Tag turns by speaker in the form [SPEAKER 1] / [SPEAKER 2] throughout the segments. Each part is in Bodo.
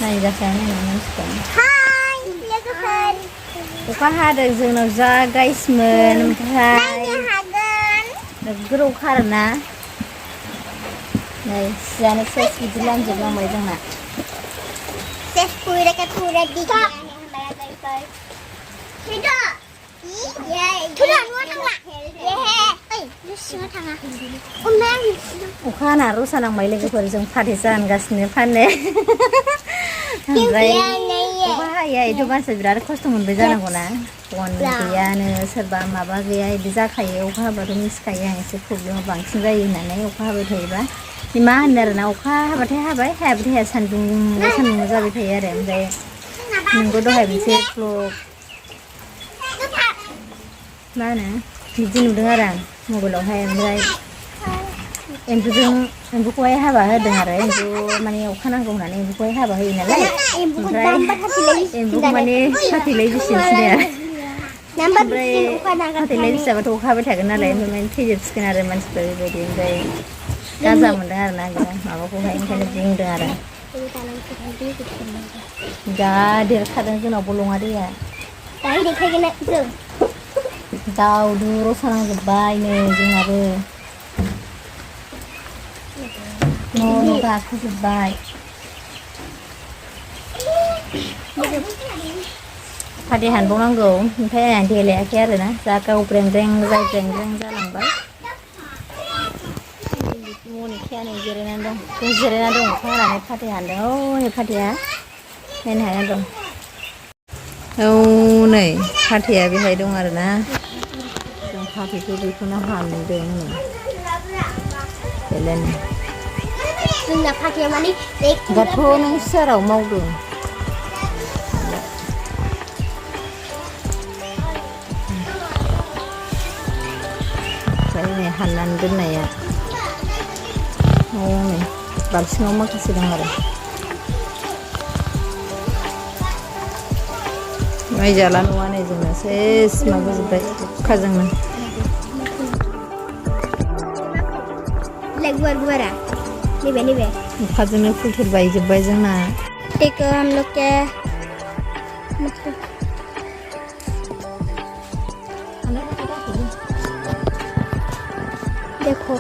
[SPEAKER 1] नायजाखायानो मानसिफोर
[SPEAKER 2] हाय लोगोफोर
[SPEAKER 1] अखा हादों जोंनाव जा गाइसमोन ओमफ्राय
[SPEAKER 2] नायनो हागोन
[SPEAKER 1] नोगोर अखा आरोना नै सियानो सेस बिदि लामजोबलांबाय जोंना
[SPEAKER 2] सेस पूरा का पूरा दिख गया है हमारा घर पर बेटा ये थोड़ा नुआ थांला ये है ओइ रुसिङा थाङा उम्मा
[SPEAKER 1] अखा हाना रसा नांबाय लोगोफोर जों फाथै जानगासिनो फानो ओमफ्राय अखा हायैथ' मानसिया बिराद खस्थ' मोनबाय जानांगौना बन गैयानो सोरबा माबा गैया बिदि जाखायो अखा हाबाथ' मिथिखायो आं एसे प्रब्लेमा बांसिन जायो होननानै अखा हाबाय थायोबा मा होनो आरोना अखा हाबाथाय हाबाय हायाबाथाय हाया सान्दुं जाबाय थायो आरो ओमफ्राय नोंबो दहाय मोनसे ब्लग मा होनो बिदि नुदों आरो आं मबाइलावहाय ओमफ्राय एम्फौखौहाय हाबा होदों आरो एम्फौ माने अखा नांगौ होननानै एम्फौखौहाय हाबा होयो नालाय ओमफ्राय एम्फौखौ माने फाथैलाय बिसिनोसै ओमफ्राय फाथैलाय बिसाबाथ' अखा हाबाय थागोन नालाय ओमफ्राय माने थैजोबसिगोन आरो मानसिफोर बेबायदि ओमफ्राय गाजा मोनदों आरो ना माबाखौहाय ओंखायनो बुंदों आरो जा देरखादों जोंनाव बलङा दैया
[SPEAKER 2] दाहाय देखायगोन जों
[SPEAKER 1] दावदु रसा नांजोब्बाय नै जोंनाबो न' गाखोजोब्बाय फाथै हानबावनांगौ ओमफ्राय आं देलायाखै आरोना जा गावब्रेंब्रें जालांबाय मनिकाया नै जिरायनानै दं जों जिरायनानै दं अखा हानानै फाथै हानदों नै फाथैया नायनो हाया दं नै फाथैया बेहाय दं आरोना जों फाथैखौ बेखौनो हानदों बेलायनो
[SPEAKER 2] जोंना फाथैया माने
[SPEAKER 1] दाथ' नों सियाराव मावदों ओमफ्राय नै हाननानै दोननाया नै बाल्थिङाव माखासे दं आरो माइ जाला नङा नै जोंना सेस माबाजोब्बाय अखाजोंनो
[SPEAKER 2] गुवारा नैबे
[SPEAKER 1] अखाजोंनो फुलथुर बायजोब्बाय जोंना
[SPEAKER 2] देखो हम लोग क्या देखो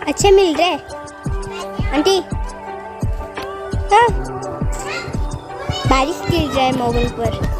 [SPEAKER 2] अच्छे मिल रहे आंटी हाँ बारिश गिर जाए मोबाइल पर